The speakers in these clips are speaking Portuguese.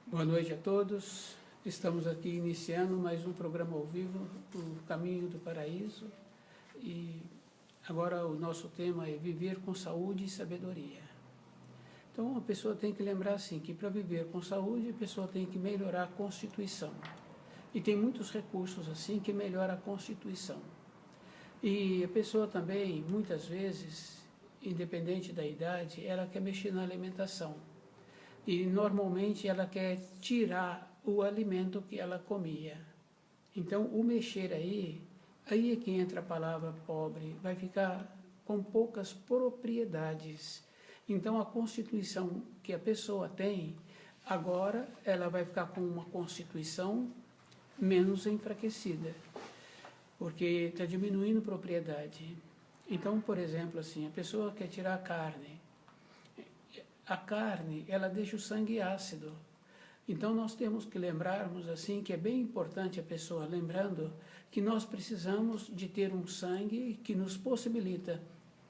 Boa noite a todos. Estamos aqui iniciando mais um programa ao vivo, O Caminho do Paraíso. E agora o nosso tema é viver com saúde e sabedoria. Então a pessoa tem que lembrar assim, que para viver com saúde, a pessoa tem que melhorar a constituição. E tem muitos recursos assim que melhoram a constituição. E a pessoa também, muitas vezes, independente da idade, ela quer mexer na alimentação. E normalmente ela quer tirar o alimento que ela comia. Então o mexer aí é que entra a palavra pobre, vai ficar com poucas propriedades. Então a constituição que a pessoa tem, agora ela vai ficar com uma constituição menos enfraquecida, porque está diminuindo propriedade. Então, por exemplo, assim, a pessoa quer tirar a carne, ela deixa o sangue ácido. Então nós temos que lembrarmos assim que é bem importante a pessoa lembrando que nós precisamos de ter um sangue que nos possibilita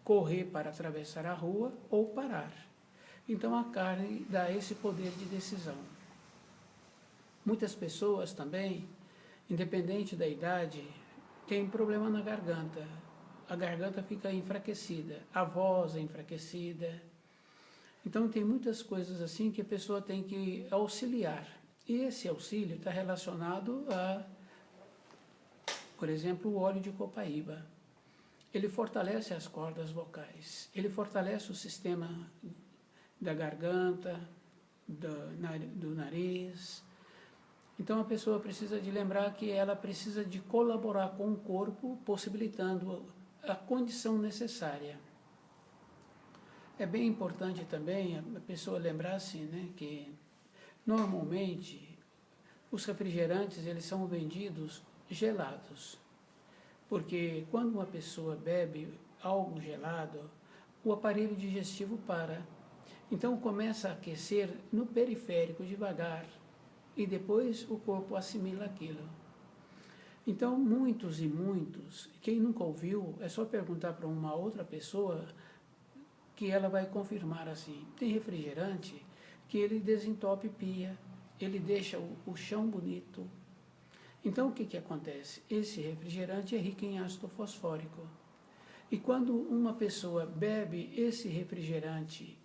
correr para atravessar a rua ou parar. Então a carne dá esse poder de decisão. Muitas pessoas também, independente da idade, têm problema na garganta. A garganta fica enfraquecida, a voz é enfraquecida. Então, tem muitas coisas assim que a pessoa tem que auxiliar. E esse auxílio está relacionado a, por exemplo, o óleo de copaíba. Ele fortalece as cordas vocais, ele fortalece o sistema da garganta, do nariz. Então, a pessoa precisa de lembrar que ela precisa de colaborar com o corpo, possibilitando a condição necessária. É bem importante também a pessoa lembrar assim, né, que normalmente os refrigerantes eles são vendidos gelados, porque quando uma pessoa bebe algo gelado, o aparelho digestivo para. Então começa a aquecer no periférico devagar e depois o corpo assimila aquilo. Então muitos, quem nunca ouviu, é só perguntar para uma outra pessoa que ela vai confirmar assim. Tem refrigerante que ele desentope pia, ele deixa o chão bonito. Então o que acontece? Esse refrigerante é rico em ácido fosfórico. E quando uma pessoa bebe esse refrigerante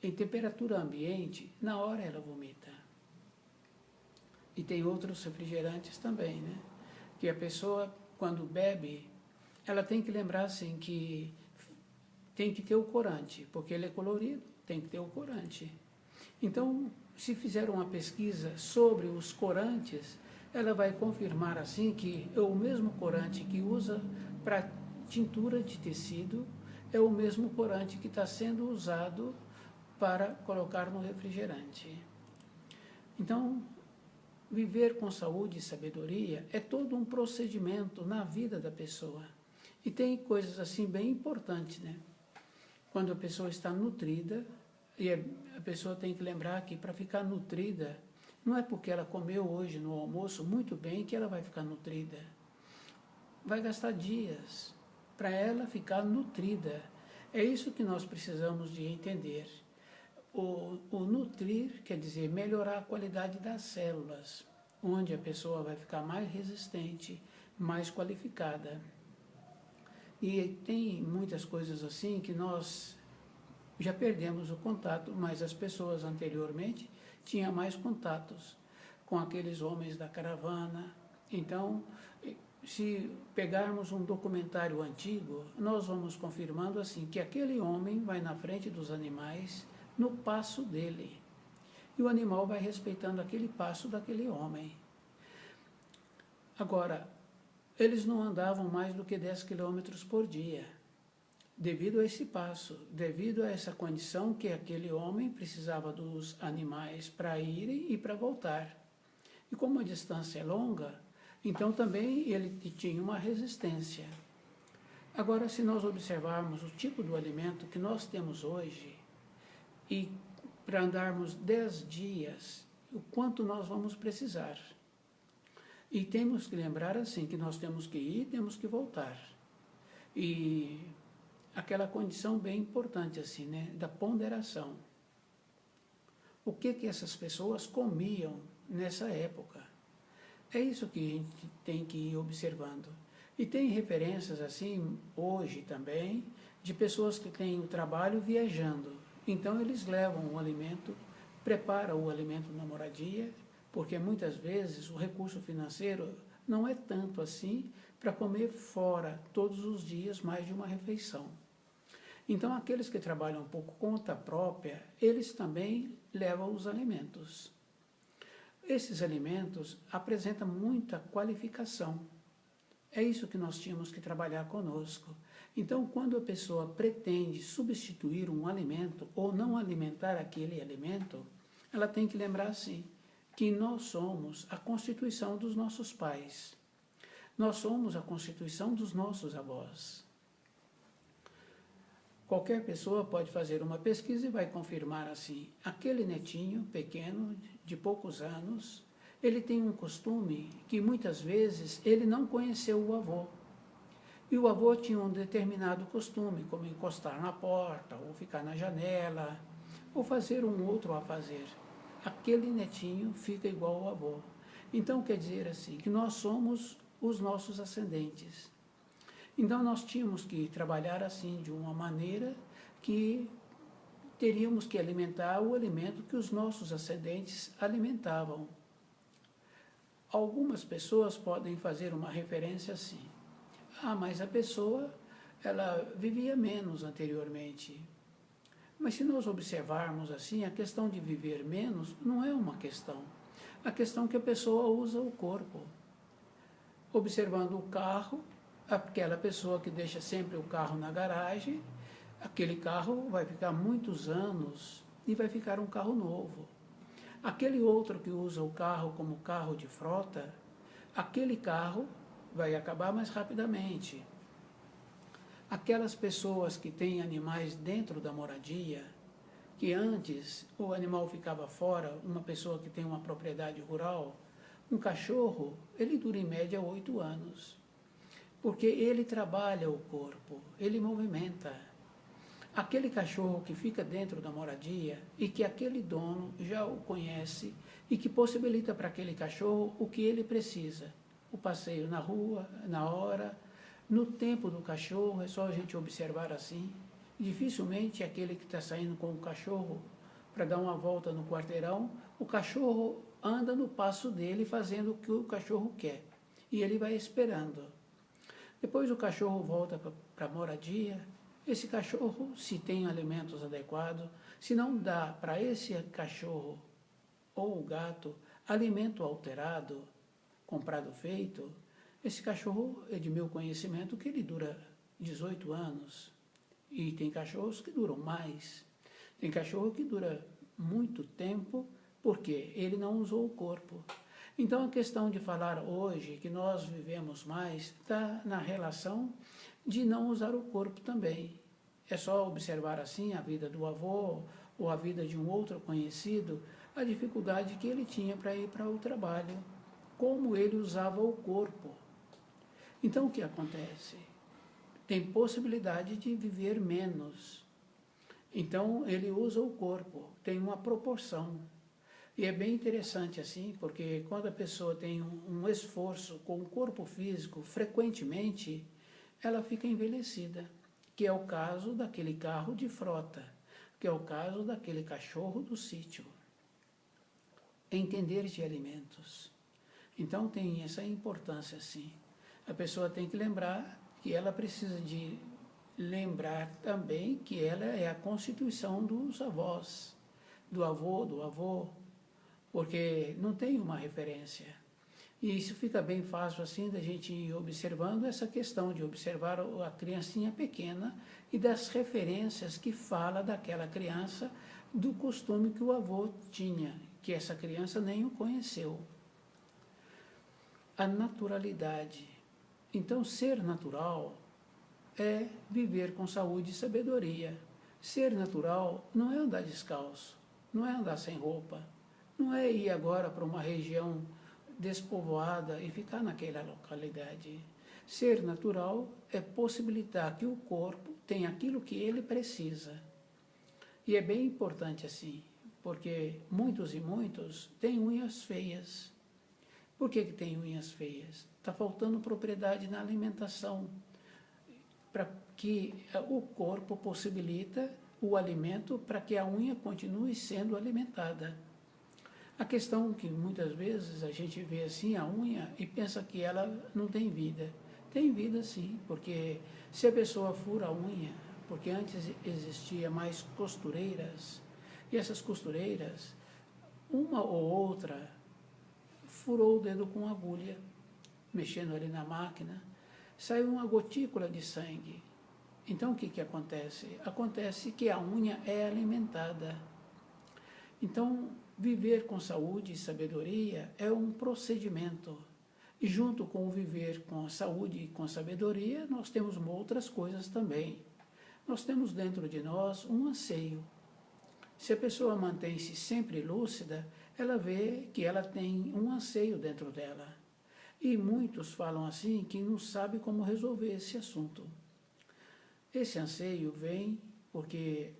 em temperatura ambiente, na hora ela vomita. E tem outros refrigerantes também, né? Que a pessoa, quando bebe, ela tem que lembrar assim que tem que ter o corante, porque ele é colorido, tem que ter o corante. Então, se fizer uma pesquisa sobre os corantes, ela vai confirmar assim que é o mesmo corante que usa para tintura de tecido, é o mesmo corante que está sendo usado para colocar no refrigerante. Então, viver com saúde e sabedoria é todo um procedimento na vida da pessoa. E tem coisas assim bem importantes, né? Quando a pessoa está nutrida, e a pessoa tem que lembrar que para ficar nutrida, não é porque ela comeu hoje no almoço muito bem que ela vai ficar nutrida. Vai gastar dias para ela ficar nutrida. É isso que nós precisamos de entender. O nutrir quer dizer melhorar a qualidade das células, onde a pessoa vai ficar mais resistente, mais qualificada. E tem muitas coisas assim que nós já perdemos o contato, mas as pessoas anteriormente tinham mais contatos com aqueles homens da caravana. Então, se pegarmos um documentário antigo, nós vamos confirmando assim que aquele homem vai na frente dos animais no passo dele. E o animal vai respeitando aquele passo daquele homem. Agora, eles não andavam mais do que 10 quilômetros por dia, devido a esse passo, devido a essa condição que aquele homem precisava dos animais para irem e para voltar. E como a distância é longa, então também ele tinha uma resistência. Agora, se nós observarmos o tipo do alimento que nós temos hoje, e para andarmos 10 dias, o quanto nós vamos precisar. E temos que lembrar assim, que nós temos que ir, temos que voltar. E aquela condição bem importante assim, né, da ponderação. o que essas pessoas comiam nessa época. É isso que a gente tem que ir observando. E tem referências assim, hoje também, de pessoas que têm o trabalho viajando. Então eles levam o alimento, preparam o alimento na moradia, porque muitas vezes o recurso financeiro não é tanto assim para comer fora todos os dias mais de uma refeição. Então aqueles que trabalham um pouco conta própria, eles também levam os alimentos. Esses alimentos apresentam muita qualificação. É isso que nós tínhamos que trabalhar conosco. Então, quando a pessoa pretende substituir um alimento ou não alimentar aquele alimento, ela tem que lembrar assim, que nós somos a constituição dos nossos pais. Nós somos a constituição dos nossos avós. Qualquer pessoa pode fazer uma pesquisa e vai confirmar assim, aquele netinho pequeno, de poucos anos, ele tem um costume que muitas vezes ele não conheceu o avô. E o avô tinha um determinado costume, como encostar na porta, ou ficar na janela, ou fazer um outro afazer. Aquele netinho fica igual ao avô. Então quer dizer assim, que nós somos os nossos ascendentes. Então nós tínhamos que trabalhar assim, de uma maneira que teríamos que alimentar o alimento que os nossos ascendentes alimentavam. Algumas pessoas podem fazer uma referência assim, mas a pessoa, ela vivia menos anteriormente. Mas se nós observarmos assim, a questão de viver menos não é uma questão. A questão é que a pessoa usa o corpo. Observando o carro, aquela pessoa que deixa sempre o carro na garagem, aquele carro vai ficar muitos anos e vai ficar um carro novo. Aquele outro que usa o carro como carro de frota, aquele carro vai acabar mais rapidamente. Aquelas pessoas que têm animais dentro da moradia, que antes o animal ficava fora, uma pessoa que tem uma propriedade rural, um cachorro, ele dura em média 8 anos. Porque ele trabalha o corpo, ele movimenta. Aquele cachorro que fica dentro da moradia e que aquele dono já o conhece e que possibilita para aquele cachorro o que ele precisa. O passeio na rua, na hora, no tempo do cachorro, é só a gente observar assim. Dificilmente aquele que está saindo com o cachorro para dar uma volta no quarteirão, o cachorro anda no passo dele fazendo o que o cachorro quer. E ele vai esperando. Depois o cachorro volta para a moradia. Esse cachorro, se tem alimentos adequados, se não dá para esse cachorro ou o gato alimento alterado, comprado feito, esse cachorro é de meu conhecimento que ele dura 18 anos. E tem cachorros que duram mais. Tem cachorro que dura muito tempo porque ele não usou o corpo. Então a questão de falar hoje que nós vivemos mais está na relação de não usar o corpo também. É só observar assim a vida do avô ou a vida de um outro conhecido, a dificuldade que ele tinha para ir para o trabalho, como ele usava o corpo. Então o que acontece? Tem possibilidade de viver menos. Então ele usa o corpo, tem uma proporção. E é bem interessante assim, porque quando a pessoa tem um esforço com o corpo físico, frequentemente, ela fica envelhecida, que é o caso daquele carro de frota, que é o caso daquele cachorro do sítio. Entender de alimentos. Então tem essa importância assim. A pessoa tem que lembrar que ela precisa de lembrar também que ela é a constituição dos avós, do avô, porque não tem uma referência. E isso fica bem fácil assim da gente ir observando essa questão de observar a criancinha pequena e das referências que fala daquela criança, do costume que o avô tinha, que essa criança nem o conheceu. A naturalidade. Então, ser natural é viver com saúde e sabedoria. Ser natural não é andar descalço, não é andar sem roupa, não é ir agora para uma região despovoada e ficar naquela localidade. Ser natural é possibilitar que o corpo tenha aquilo que ele precisa. E é bem importante assim, porque muitos e muitos têm unhas feias. Por que tem unhas feias? Está faltando propriedade na alimentação, para que o corpo possibilita o alimento para que a unha continue sendo alimentada. A questão que muitas vezes a gente vê assim a unha e pensa que ela não tem vida. Tem vida sim, porque se a pessoa fura a unha, porque antes existia mais costureiras, e essas costureiras, uma ou outra, furou o dedo com agulha, mexendo ali na máquina, saiu uma gotícula de sangue. Então o que acontece? Acontece que a unha é alimentada. Então, viver com saúde e sabedoria é um procedimento. E junto com o viver com saúde e com sabedoria, nós temos outras coisas também. Nós temos dentro de nós um anseio. Se a pessoa mantém-se sempre lúcida, ela vê que ela tem um anseio dentro dela. E muitos falam assim que não sabem como resolver esse assunto. Esse anseio vem porque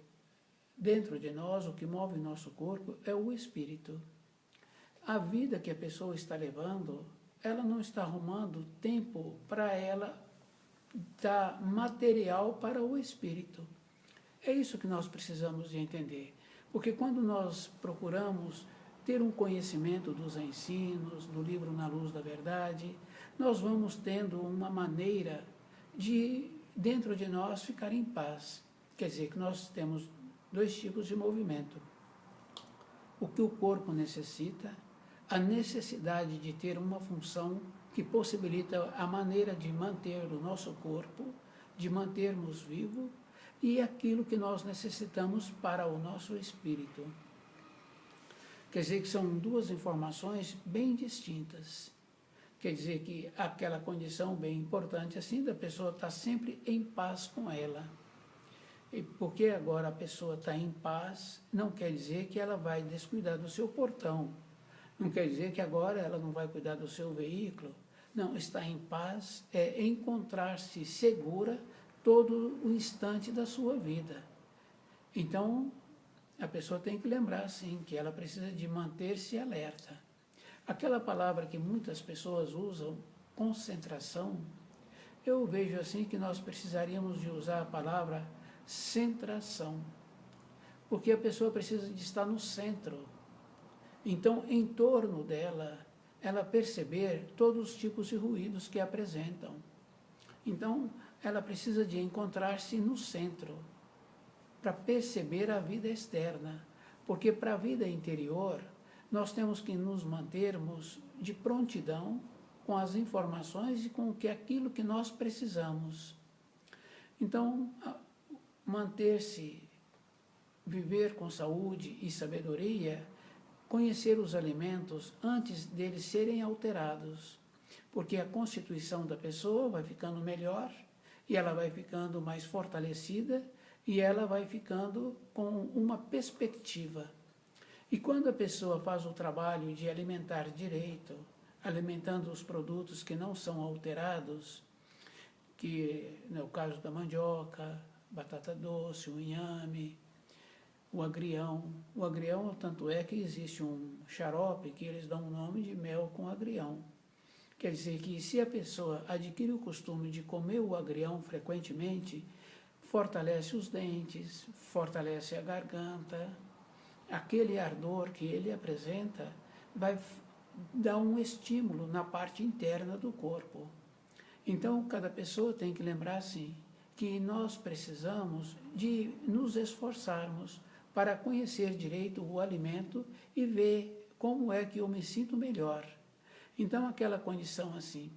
dentro de nós, o que move o nosso corpo é o espírito. A vida que a pessoa está levando, ela não está arrumando tempo para ela dar material para o espírito. É isso que nós precisamos de entender. Porque quando nós procuramos ter um conhecimento dos ensinos, do livro Na Luz da Verdade, nós vamos tendo uma maneira de, dentro de nós, ficar em paz. Quer dizer, que nós temos dois tipos de movimento. O que o corpo necessita, a necessidade de ter uma função que possibilita a maneira de manter o nosso corpo, de mantermos vivo, e aquilo que nós necessitamos para o nosso espírito. Quer dizer que são duas informações bem distintas. Quer dizer que aquela condição bem importante assim da pessoa estar sempre em paz com ela. E porque agora a pessoa está em paz, não quer dizer que ela vai descuidar do seu portão. Não quer dizer que agora ela não vai cuidar do seu veículo. Não, estar em paz é encontrar-se segura todo o instante da sua vida. Então, a pessoa tem que lembrar, sim, que ela precisa de manter-se alerta. Aquela palavra que muitas pessoas usam, concentração, eu vejo assim que nós precisaríamos de usar a palavra centração, porque a pessoa precisa de estar no centro. Então, em torno dela, ela perceber todos os tipos de ruídos que apresentam. Então, ela precisa de encontrar-se no centro, para perceber a vida externa, porque para a vida interior, nós temos que nos mantermos de prontidão com as informações e com aquilo que nós precisamos. Então, manter-se, viver com saúde e sabedoria, conhecer os alimentos antes deles serem alterados, porque a constituição da pessoa vai ficando melhor e ela vai ficando mais fortalecida e ela vai ficando com uma perspectiva. E quando a pessoa faz o trabalho de alimentar direito, alimentando os produtos que não são alterados, que no caso da mandioca, batata doce, o inhame, o agrião. O agrião, tanto é que existe um xarope que eles dão o nome de mel com agrião. Quer dizer que se a pessoa adquire o costume de comer o agrião frequentemente, fortalece os dentes, fortalece a garganta, aquele ardor que ele apresenta vai dar um estímulo na parte interna do corpo. Então, cada pessoa tem que lembrar, assim, que nós precisamos de nos esforçarmos para conhecer direito o alimento e ver como é que eu me sinto melhor. Então, aquela condição assim,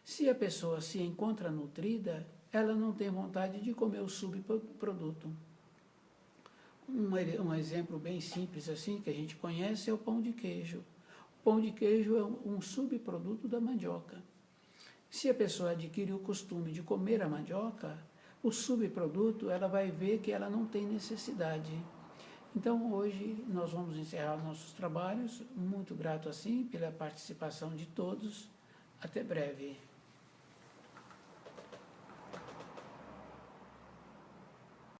se a pessoa se encontra nutrida, ela não tem vontade de comer o subproduto. Um exemplo bem simples assim, que a gente conhece, é o pão de queijo. O pão de queijo é um subproduto da mandioca. Se a pessoa adquire o costume de comer a mandioca, o subproduto, ela vai ver que ela não tem necessidade. Então, hoje, nós vamos encerrar nossos trabalhos. Muito grato, assim, pela participação de todos. Até breve.